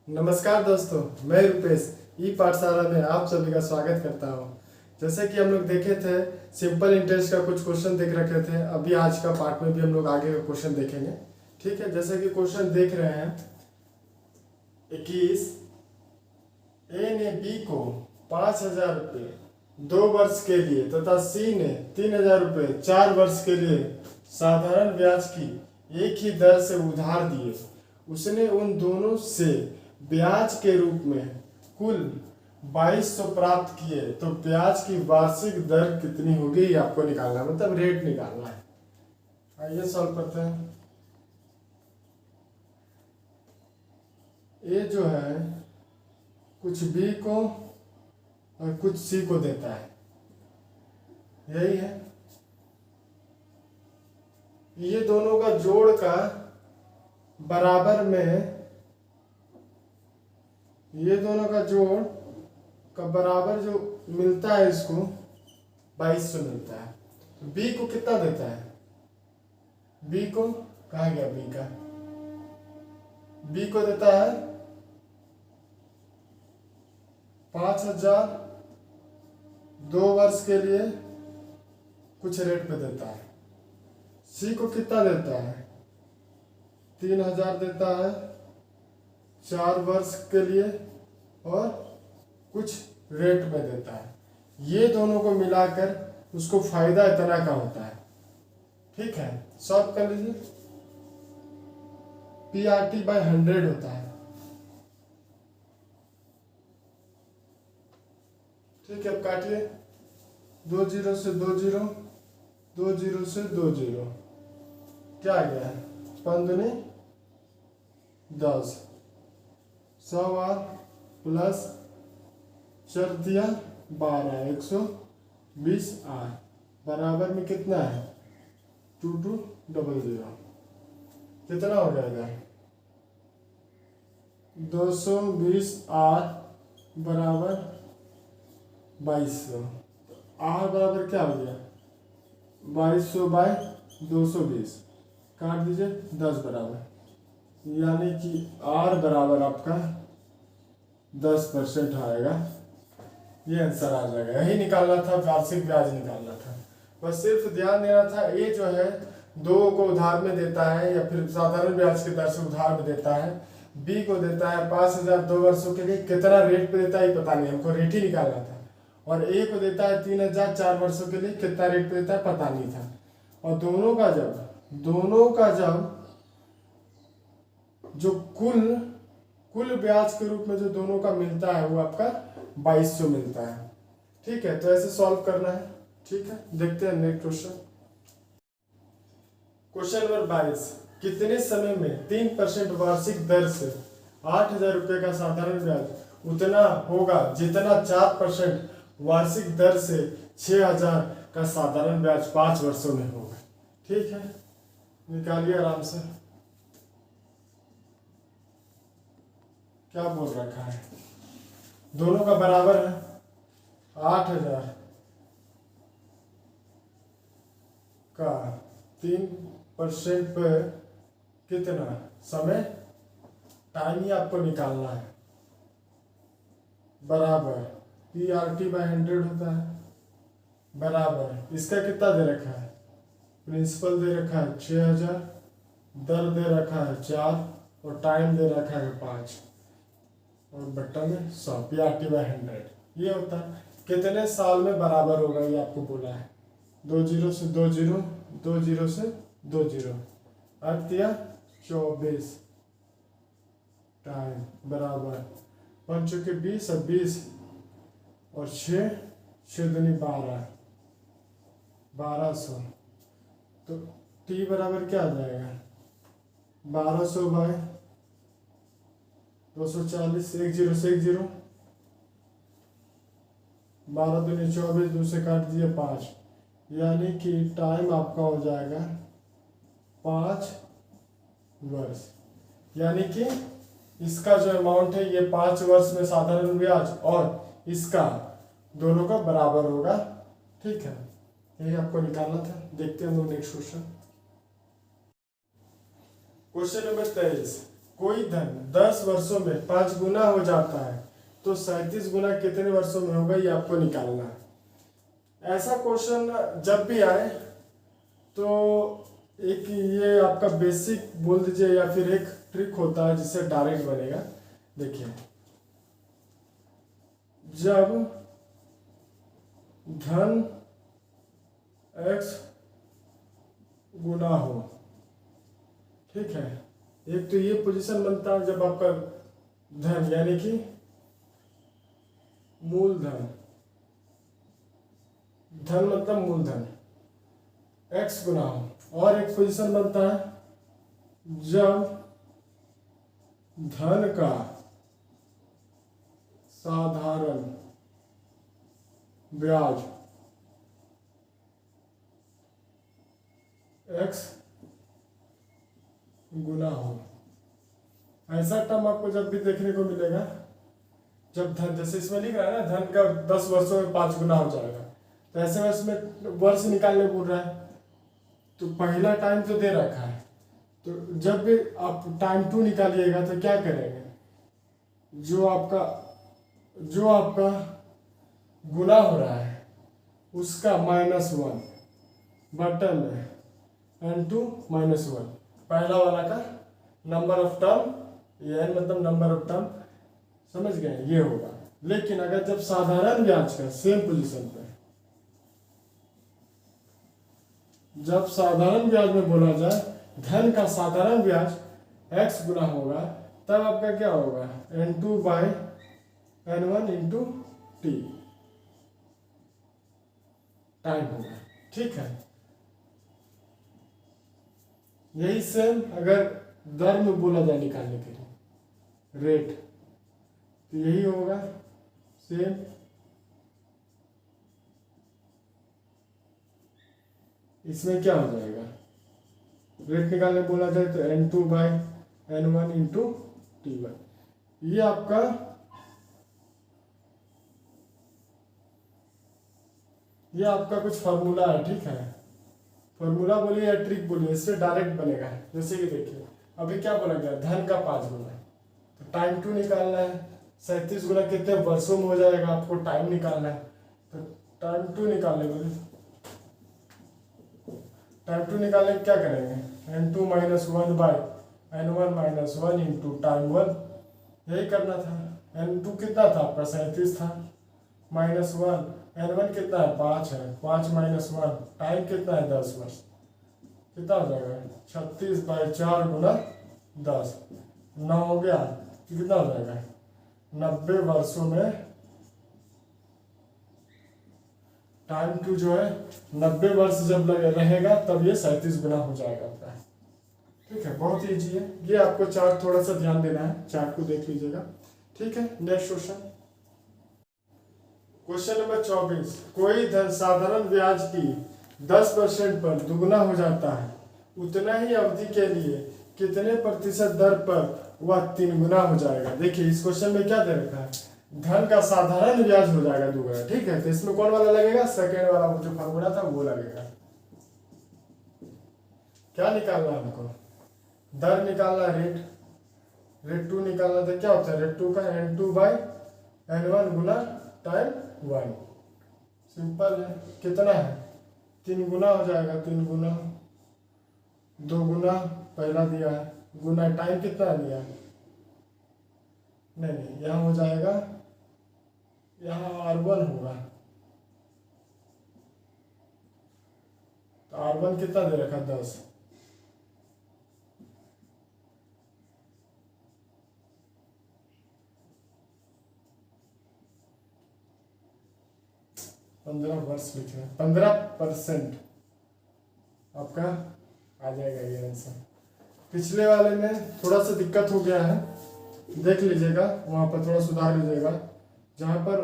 नमस्कार दोस्तों, मैं रुपेश ई पाठशाला में आप सभी का स्वागत करता हूं। जैसे कि हम लोग देखे थे सिंपल इंटरेस्ट का कुछ क्वेश्चन देख रखे थे। अभी आज का पार्ट में भी हम लोग आगे का क्वेश्चन देखेंगे। ठीक है, जैसे कि क्वेश्चन देख रहे हैं 21। ए ने बी को 5,000 रुपये 2 वर्ष के लिए तथा सी ने 3,000 रुपये 4 वर्ष के लिए साधारण ब्याज की एक ही दर से उधार दिए। उसने उन दोनों से ब्याज के रूप में कुल 2,200 प्राप्त किए, तो ब्याज की वार्षिक दर कितनी होगी ये आपको निकालना है, मतलब रेट निकालना है। आइए सॉल्व करते हैं। ए जो है कुछ बी को और कुछ सी को देता है, यही है। ये दोनों का जोड़ का बराबर में, ये दोनों का जोड़ का बराबर जो मिलता है इसको 2,200 मिलता है। तो बी को कितना देता है? बी को कहाँ गया? बी का बी को देता है 5,000 2 वर्ष के लिए कुछ रेट पे देता है। सी को कितना देता है? 3,000 देता है 4 वर्ष के लिए और कुछ रेट में देता है। ये दोनों को मिलाकर उसको फायदा इतना का होता है। ठीक है, सॉल्व कर लीजिए। PRT/100 होता है। ठीक है, अब काटिए। 2 0 से 2 0, 2 0 से 2 0, क्या आ गया? 5 दूनी 10, 100 प्लस 4 दिया 12, 120 आर बराबर में कितना है? 2200। कितना हो जाएगा? 220 आर बराबर 2,200। आर बराबर क्या हो गया? 2,200/220, काट दीजिए 10 बराबर, यानी कि आर बराबर आपका 10% आएगा। ये आंसर आ जाएगा। यही निकालना था, वार्षिक ब्याज निकालना था। बस सिर्फ ध्यान देना था, ए जो है 2 को उधार में देता है या फिर साधारण ब्याज की दर से उधार में देता है। बी को देता है 5,000 2 वर्षों के लिए, कितना रेट पे देता है ये पता नहीं, हमको रेट ही निकालना था। और ए को देता है 3,000 4 वर्षों के लिए, कितना रेट पे देता है पता नहीं था। और दोनों का जब जो कुल ब्याज के रूप में जो दोनों का मिलता है वो आपका 2,200 मिलता है। ठीक है, तो ऐसे सॉल्व करना है। ठीक है, देखते हैं नेक्स्ट क्वेश्चन। Question number 22। कितने समय में 3% वार्षिक दर से 8,000 रुपये का साधारण ब्याज उतना होगा जितना 4% वार्षिक दर से 6,000 का साधारण ब्याज 5 वर्षों में होगा। ठीक है, निकालिए आराम से। क्या बोल रखा है? दोनों का बराबर है 8,000 का 3% पे कितना समय, टाइम ही आपको निकालना है, बराबर PRT/100 होता है, बराबर इसका कितना दे रखा है? प्रिंसिपल दे रखा है 6,000, दर दे रखा है 4 और टाइम दे रखा है 5 और बट्टा में 100। PRT/100 ये होता है। कितने साल में बराबर होगा ये आपको बोला है। 2 0 से 2 0, 2 0 से 2 0, अर्थ दिया 24, टाइम बराबर 5 चौके 20 और 20 और 6 दूनी 12, 1,200। तो टी बराबर क्या आ जाएगा? 1,200/240, 1 0 से 1 0, 12 दूनी 24, 2 से काट दिए 5, यानी कि टाइम आपका हो जाएगा 5 वर्ष। यानी कि इसका जो अमाउंट है ये 5 वर्ष में साधारण ब्याज और इसका दोनों का बराबर होगा। ठीक है, यही आपको निकालना था। देखते हैं हम लोग नेक्स्ट क्वेश्चन। Question number 23। कोई धन 10 वर्षों में 5 गुना हो जाता है तो 37 गुना कितने वर्षों में होगा, ये आपको निकालना है। ऐसा क्वेश्चन जब भी आए तो एक ये आपका बेसिक बोल दीजिए या फिर एक ट्रिक होता है जिससे डायरेक्ट बनेगा। देखिए, जब धन x गुना हो, ठीक है, एक तो ये पोजीशन बनता है जब आपका धन यानी कि मूलधन, धन मतलब मूलधन x गुना हो, और एक पोजीशन बनता है जब धन का साधारण ब्याज x गुना हो। ऐसा टर्म आपको जब भी देखने को मिलेगा जब धन, जैसे इसमें लिख रहा है ना, धन का 10 वर्षों में 5 गुना हो जाएगा, तो ऐसे में इसमें वर्ष निकालने बोल रहा है, तो पहला टाइम तो दे रखा है, तो जब भी आप टाइम 2 निकालिएगा तो क्या करेंगे, जो आपका गुना हो रहा है उसका -1 बटन में n2 -1, पहला वाला का नंबर ऑफ टर्म, ये n मतलब नंबर ऑफ टर्म, समझ गए, ये होगा। लेकिन अगर जब साधारण ब्याज का सेम पोजीशन पे, जब साधारण ब्याज में बोला जाए धन का साधारण ब्याज x गुना होगा, तब आपका क्या होगा, n2/n1 इंटू टी टाइम होगा, ठीक है। यही सेम अगर दर में बोला जाए निकालने के लिए रेट, तो यही होगा सेम। इसमें क्या हो जाएगा, रेट निकालने बोला जाए तो n2/n1 इंटू t1, ये आपका कुछ फार्मूला है, ठीक है। फार्मूला बोलिए या ट्रिक बोलिए, इससे डायरेक्ट बनेगा। जैसे कि देखिए अभी क्या बोला गया, धन का 5 गुना, तो टाइम 2 निकालना है, 37 गुना कितने वर्षों में हो जाएगा, आपको टाइम निकालना है, तो टाइम 2 निकालने बोले, टाइम 2 निकालने क्या करेंगे, n2 -1/n1 -1 इंटू टाइम 1, यही करना था। n2 कितना था आपका 37 था, -1, n1 कितना है 5 है, 5 -1, टाइम कितना है 10 वर्ष, कितना हो जाएगा 36/4 गुना 10, 9 हो गया, कितना हो जाएगा 90 वर्षों में टाइम 2 जो है 90 वर्ष जब रहेगा तब ये 37 गुना हो जाएगा आपका, ठीक है। बहुत ईजी है ये, आपको चार्ट थोड़ा सा ध्यान देना है, चार्ट को देख लीजिएगा, ठीक है। नेक्स्ट क्वेश्चन, क्वेश्चन नंबर 24, कोई धन साधारण ब्याज की 10% पर दुगना हो जाता है, उतना ही अवधि के लिए कितने प्रतिशत दर पर वह 3 गुना हो जाएगा। देखिए इस क्वेश्चन में क्या दे रखा है, धन का साधारण ब्याज हो जाएगा दुगना, ठीक है। तो इसमें कौन वाला लगेगा, सेकेंड वाला जो फार्मूला था वो लगेगा। क्या निकालना है हमको, दर निकालना, रेट 2 निकालना, तो क्या होता है रेट 2 का n2/n1 गुना टाइम 1, सिंपल है। कितना है 3 गुना हो जाएगा, 3 गुना 2 गुना पहला दिया है, गुना टाइम कितना दिया है, नहीं यहाँ हो जाएगा, यहाँ R1 होगा, तो R1 कितना दे रखा 10, पंद्रह वर्ष लिखे, 15% आपका आ जाएगा ये आंसर। पिछले वाले में थोड़ा सा दिक्कत हो गया है, देख लीजिएगा, वहां पर थोड़ा सुधार लीजिएगा। जहां पर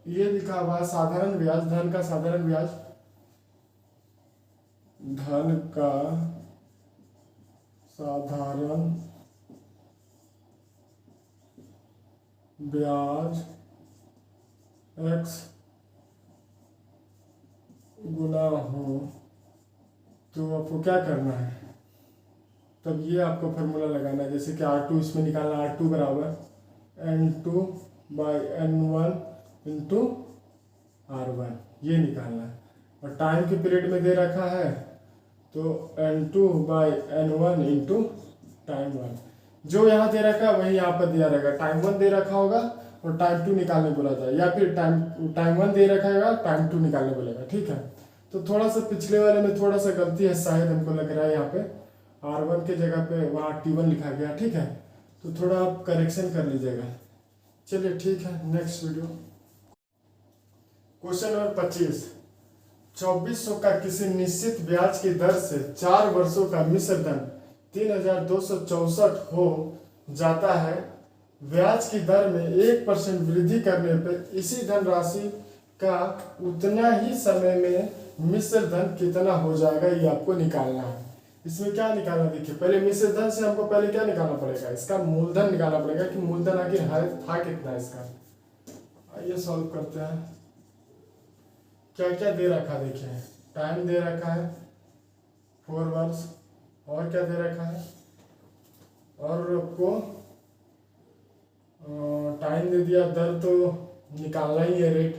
ये लिखा हुआ है साधारण ब्याज, धन का साधारण ब्याज, धन का साधारण ब्याज x गुना हो, तो आपको क्या करना है, तब ये आपको फार्मूला लगाना है। जैसे कि R2 इसमें निकालना, R2 बराबर N2 by N1 into R1, ये निकालना है। और टाइम के पीरियड में दे रखा है तो N2 by N1 into time 1, जो यहाँ दे रखा है वही यहाँ पर दिया रहेगा। टाइम 1 दे रखा होगा और टाइम 2 निकालने बोला जाए, या फिर टाइम 1 दे रखा है टाइम 2 निकालने बोलेगा। ठीक है, तो थोड़ा सा पिछले वाले में थोड़ा सा गलती है, शायद हमको लग रहा है यहाँ पे R1 के जगह पे वहाँ T1 लिखा गया। ठीक है, तो थोड़ा आप करेक्शन कर लीजिएगा। चलिए ठीक है, नेक्स्ट वीडियो। क्वेश्चन नंबर 25, 2400 का किसी निश्चित ब्याज की दर से 4 वर्षों का मिश्र धन 3264 हो जाता है। ब्याज की दर में 1% वृद्धि करने पर इसी धनराशि का उतना ही समय में मिश्र धन कितना हो जाएगा, ये आपको निकालना है। इसमें क्या निकालना, देखिए पहले मिश्र धन से हमको पहले क्या निकालना पड़ेगा, इसका मूलधन निकालना पड़ेगा कि मूलधन आखिर था कितना इसका। आइए सॉल्व करते हैं। क्या क्या दे रखा है, देखिए टाइम दे रखा है 4 वर्ष, और क्या दे रखा है, और आपको टाइम दे दिया, दर तो निकालना ही है रेट।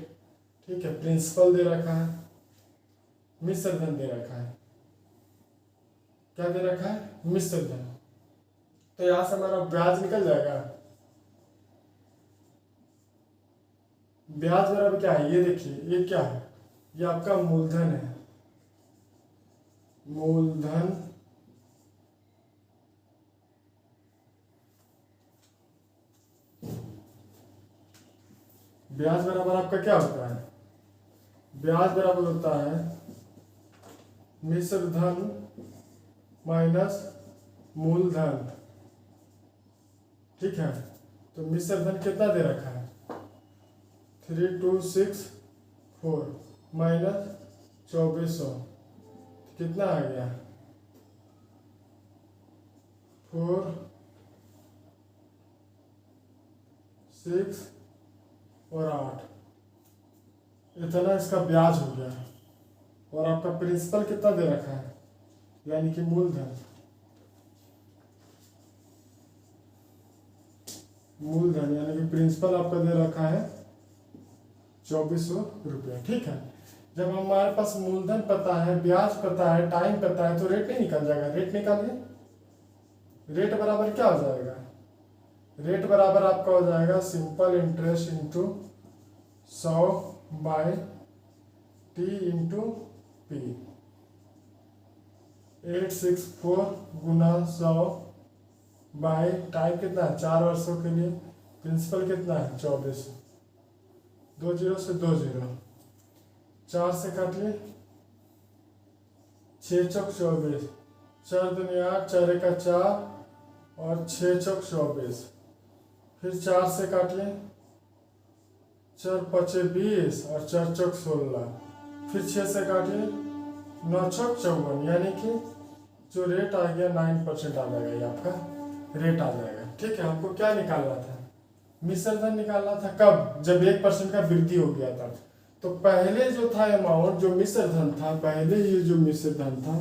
ठीक है, प्रिंसिपल दे रखा है, मिश्र धन दे रखा है। क्या दे रखा है, मिश्र धन। तो यहां से हमारा ब्याज निकल जाएगा। ब्याज बराबर क्या है, ये देखिए, ये क्या है, ये आपका मूलधन है। मूलधन ब्याज बराबर आपका क्या होता है, ब्याज बराबर होता है मिश्र धन माइनस मूलधन। ठीक है, तो मिश्र धन कितना दे रखा है 3264 माइनस 2400, कितना आ गया 4 6 और 8, इतना इसका ब्याज हो गया। और आपका प्रिंसिपल कितना दे रखा है, यानी कि मूलधन। मूलधन यानी कि प्रिंसिपल आपका दे रखा है 2400 रुपया। ठीक है, जब हमारे पास मूलधन पता है, ब्याज पता है, टाइम पता है, तो रेट नहीं निकल जाएगा। रेट निकालिए, रेट बराबर क्या हो जाएगा, रेट बराबर आपका हो जाएगा simple interest into 100 by T into P। 864 गुना 100 बाय टाइम कितना है 4 वर्षों के लिए, प्रिंसिपल कितना है 24, 2 0 से 2 0, 4 से काट लिए, 6 चौक 24, 4 दूनी 8, 4 एका 4 और 6 चौक 24, फिर 4 से काट लिए, 4 पचे 20 और 4 चौक 16, फिर 6 से काटिए, 9 चौक 54, यानी कि जो रेट आ गया 9% आ जाएगा, ये आपका रेट आ जाएगा। ठीक है, हमको क्या निकालना था, मिश्र धन निकालना था। कब, जब 1% का वृद्धि हो गया था। तो पहले जो था अमाउंट, जो मिश्र धन था, पहले ये जो मिश्र धन था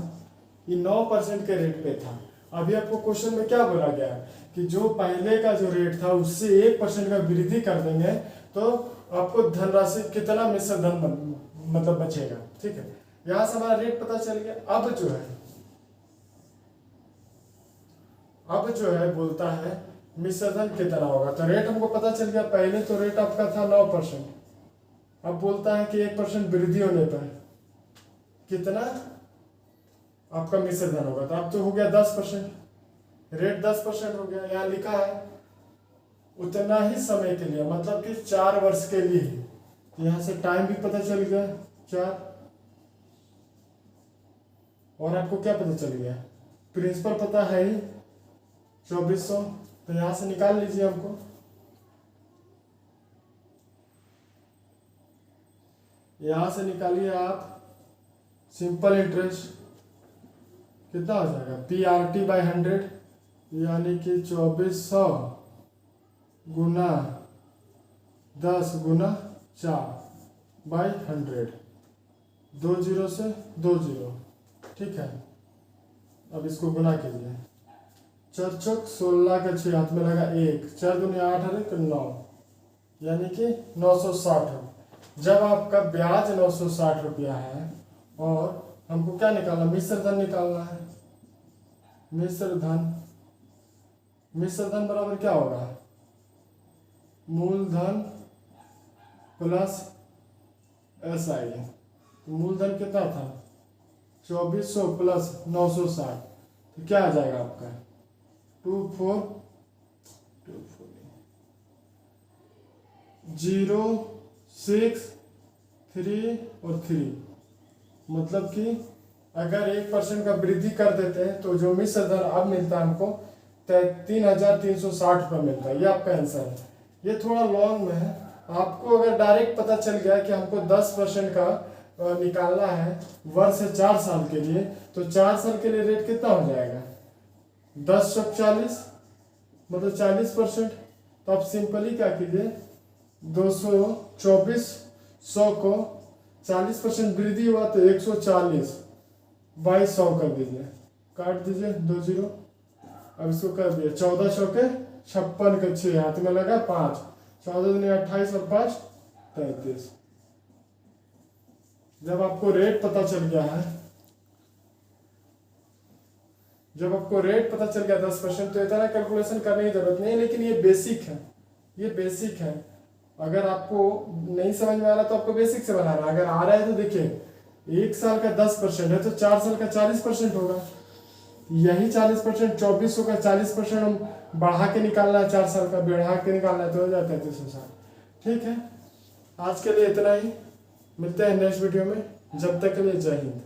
ये 9% के रेट पे था। अभी आपको क्वेश्चन में क्या बोला गया कि जो पहले का जो रेट था उससे 1% का वृद्धि कर देंगे तो आपको धनराशि कितना मिश्र धन मतलब बचेगा। ठीक है, यहां से हमारा रेट पता चल गया। अब जो है बोलता है मिश्र धन कितना होगा, तो रेट हमको पता चल गया। पहले तो रेट आपका था 9%, अब बोलता है कि 1% वृद्धि होने पर कितना आपका मिश्र धन होगा। तो अब तो हो गया 10%, रेट 10% हो गया। यहाँ लिखा है उतना ही समय के लिए, मतलब कि 4 वर्ष के लिए। तो यहाँ से टाइम भी पता चल गया 4, और आपको क्या पता चल गया, प्रिंसिपल पता है ही 2400। तो यहां से निकाल लीजिए हमको, यहां से निकालिए आप सिंपल इंटरेस्ट कितना हो जाएगा, PRT बाई 100, यानी कि 2400 गुना 10 गुना 4 बाई 100, 2 0 से 2 0। ठीक है, अब इसको गुना कीजिए, चार चौक 16 के 6 हाथ में लगा 1, 4 दूनी 8 और 1 9, यानी कि 960। जब आपका ब्याज 960 रुपया है और हमको क्या निकालना, मिश्र धन निकालना है। मिश्र धन बराबर क्या होगा, मूलधन प्लस SI। तो मूलधन कितना था 2400 प्लस 960, तो क्या आ जाएगा आपका 24063 और 3। मतलब कि अगर 1% का वृद्धि कर देते हैं तो जो मिश्र धन अब मिलता है हमको 3360 रुपये मिलता है। ये आपका आंसर है। ये थोड़ा लॉन्ग में है। आपको अगर डायरेक्ट पता चल गया कि हमको 10% का निकालना है वर्ष से 4 साल के लिए, तो 4 साल के लिए रेट कितना हो जाएगा 10 चौक 40, मतलब 40%। तो आप सिंपली क्या कीजिए 224 को 40% वृद्धि हुआ तो 140 बाई 100 कर दीजिए, काट दीजिए 2 0। अब इसको कर दिए 1400 के 56 के 6 हाथ में लगा 5, 14 दूनी 28 और 5 33। जब आपको रेट पता चल गया है, जब आपको रेट पता चल गया 10%, तो इतना कैलकुलेशन करने की जरूरत नहीं है। लेकिन ये बेसिक है, ये बेसिक है। अगर आपको नहीं समझ में आ रहा तो आपको बेसिक से बनाना। अगर आ रहा है तो देखिए 1 साल का 10% है तो 4 साल का 40% होगा। यही 40% 2400 का 40% हम बढ़ा के निकालना है, 4 साल का बढ़ा के निकालना है तो हो जाता है 3360। ठीक है, आज के लिए इतना ही। मिलते हैं नेक्स्ट वीडियो में। जब तक के लिए जय हिंद।